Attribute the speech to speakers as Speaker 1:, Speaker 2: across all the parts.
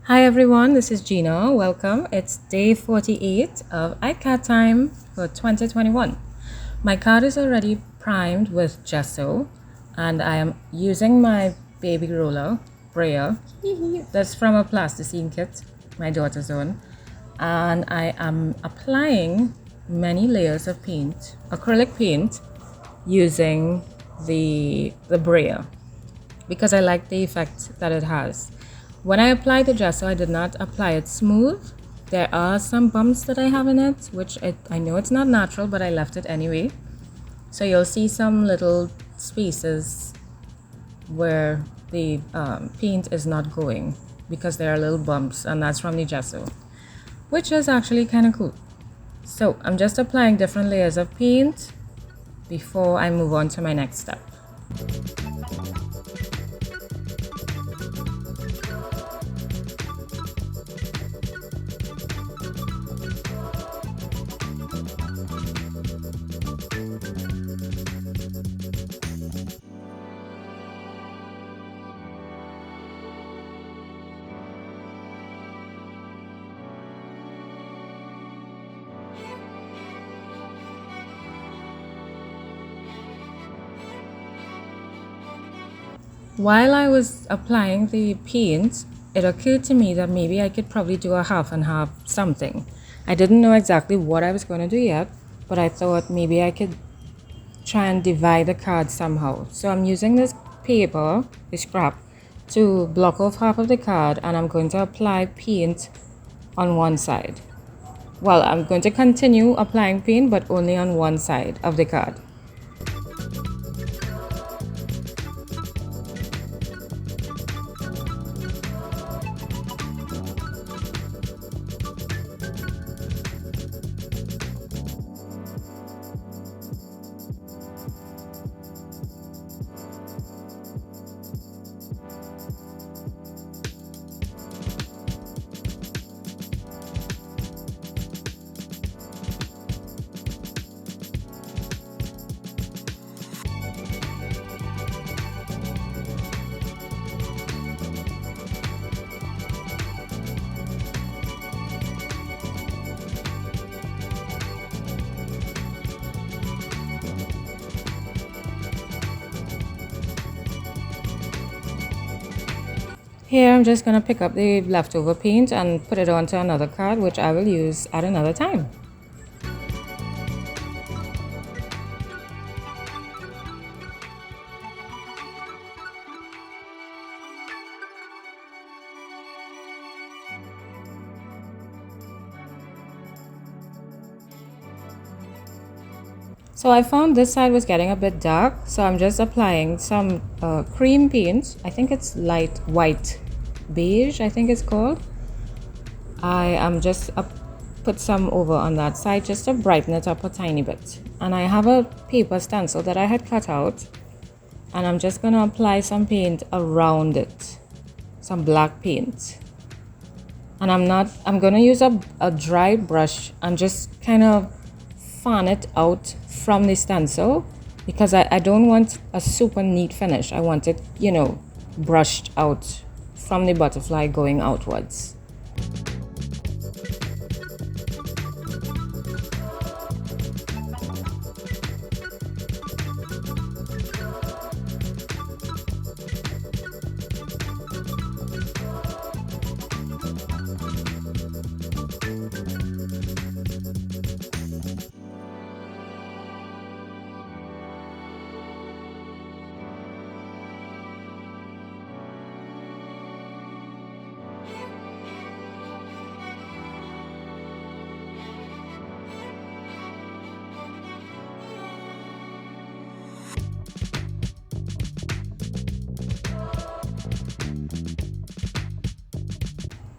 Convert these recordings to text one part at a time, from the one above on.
Speaker 1: Hi everyone, this is Gina. Welcome. It's day 48 of ICAD time for 2021. My card is already primed with gesso and I am using my baby roller, Brayer. That's from a plasticine kit, my daughter's own. And I am applying many layers of paint, acrylic paint, using the Brayer because I like the effect that it has. When I apply the gesso, I did not apply it smooth. There are some bumps that I have in it, which I know it's not natural, but I left it anyway. So you'll see some little spaces where the paint is not going because there are little bumps, and that's from the gesso, which is actually kind of cool. So I'm just applying different layers of paint before I move on to my next step. While I was applying the paint, it occurred to me that maybe I could probably do a half and half something. I didn't know exactly what I was going to do yet, but I thought maybe I could try and divide the card somehow. So I'm using this paper, the scrap, to block off half of the card, and I'm going to apply paint on one side. Well, I'm going to continue applying paint, but only on one side of the card. Here I'm just going to pick up the leftover paint and put it onto another card, which I will use at another time. So I found this side was getting a bit dark, so I'm just applying some cream paint. I think it's light white beige, I think it's called. I am just put some over on that side just to brighten it up a tiny bit. And I have a paper stencil that I had cut out, and I'm just going to apply some paint around it, some black paint. And I'm going to use a dry brush and just kind of fan it out from the stencil because I don't want a super neat finish. I want it, brushed out from the butterfly going outwards.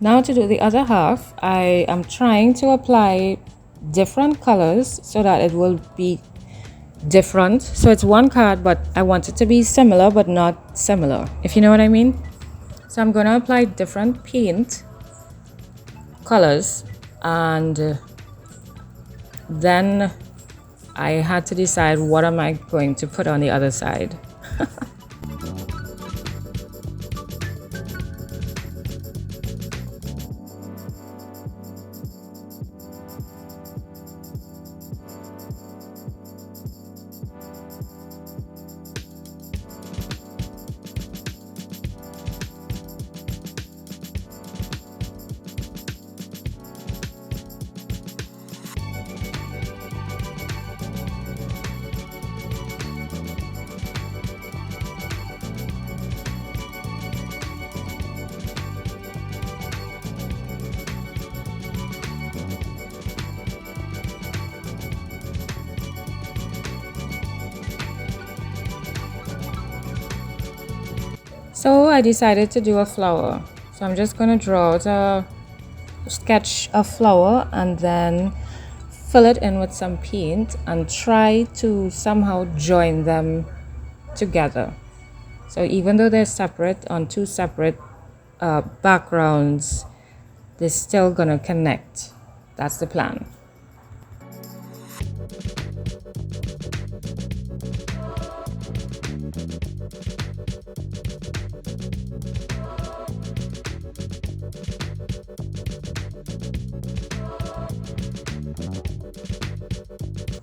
Speaker 1: Now to do the other half, I am trying to apply different colors so that it will be different. So it's one card, but I want it to be similar but not similar, if you know what I mean. So I'm going to apply different paint colors, and then I had to decide what am I going to put on the other side. So I decided to do a flower. So I'm just going to draw out a sketch of flower and then fill it in with some paint and try to somehow join them together. So even though they're separate on two separate backgrounds, they're still gonna connect. That's the plan.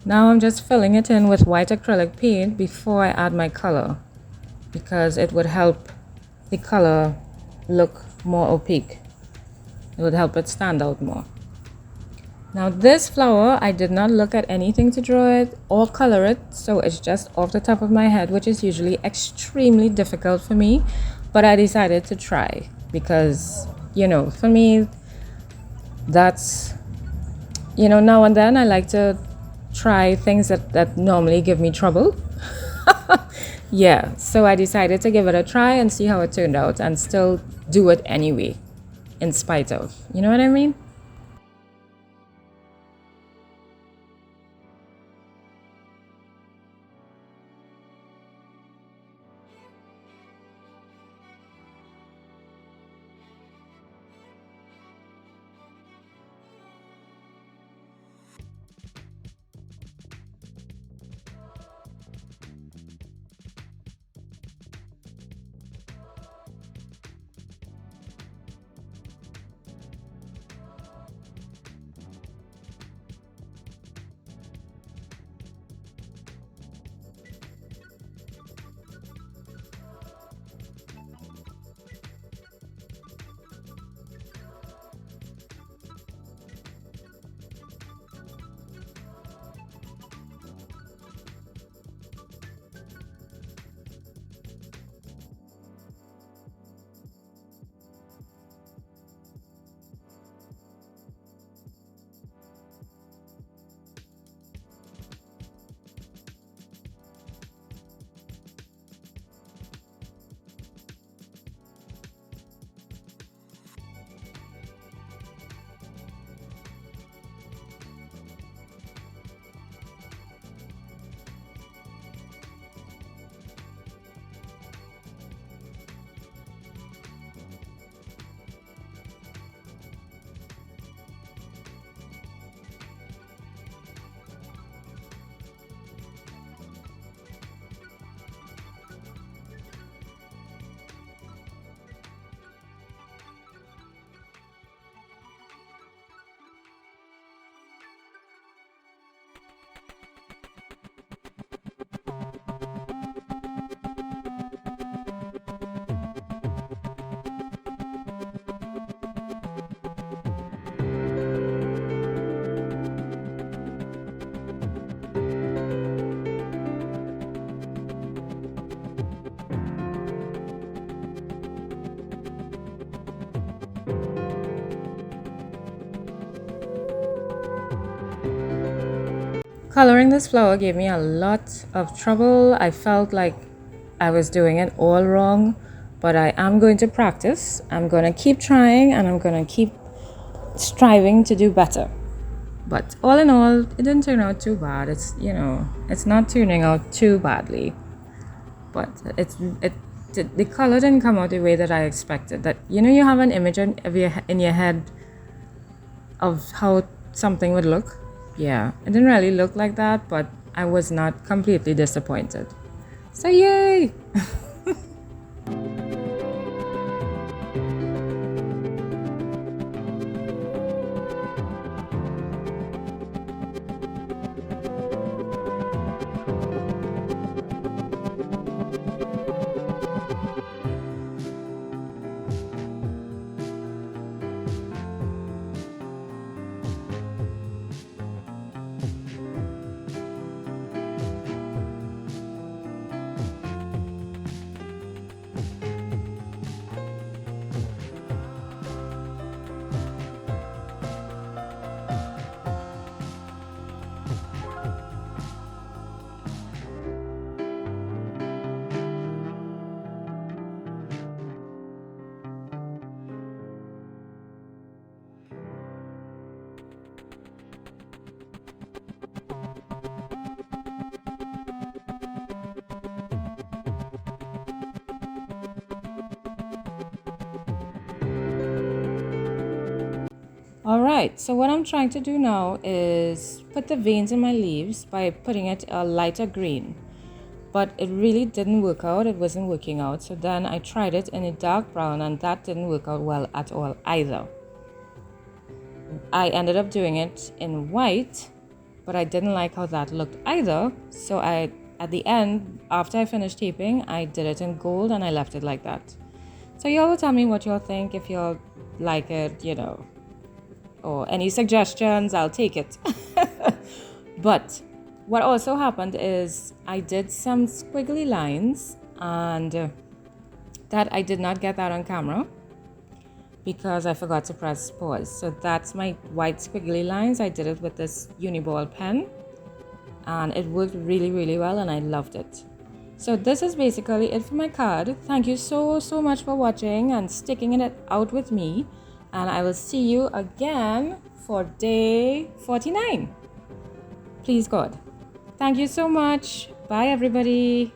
Speaker 1: Now I'm just filling it in with white acrylic paint before I add my color, because it would help the color look more opaque. It would help it stand out more. Now this flower, I did not look at anything to draw it or color it, so it's just off the top of my head, which is usually extremely difficult for me, but I decided to try because, for me, that's, now and then I like to try things that normally give me trouble. Yeah, so I decided to give it a try and see how it turned out and still do it anyway, in spite of. You know what I mean? Coloring this flower gave me a lot of trouble. I felt like I was doing it all wrong, but I am going to practice. I'm going to keep trying and I'm going to keep striving to do better. But all in all, it didn't turn out too bad. It's not turning out too badly. But the color didn't come out the way that I expected. That you have an image in your head of how something would look. Yeah, it didn't really look like that, but I was not completely disappointed. So yay! Alright, so what I'm trying to do now is put the veins in my leaves by putting it a lighter green. But it really didn't work out, it wasn't working out. So then I tried it in a dark brown and that didn't work out well at all either. I ended up doing it in white, but I didn't like how that looked either. So at the end, after I finished taping, I did it in gold and I left it like that. So y'all will tell me what y'all think, if y'all like it, or any suggestions, I'll take it. But what also happened is I did some squiggly lines, and that I did not get that on camera because I forgot to press pause. So that's my white squiggly lines. I did it with this Uni-Ball pen and it worked really well and I loved it. So this is basically it for my card. Thank you so much for watching and sticking it out with me, and I will see you again for day 49. Please God. Thank you so much. Bye everybody.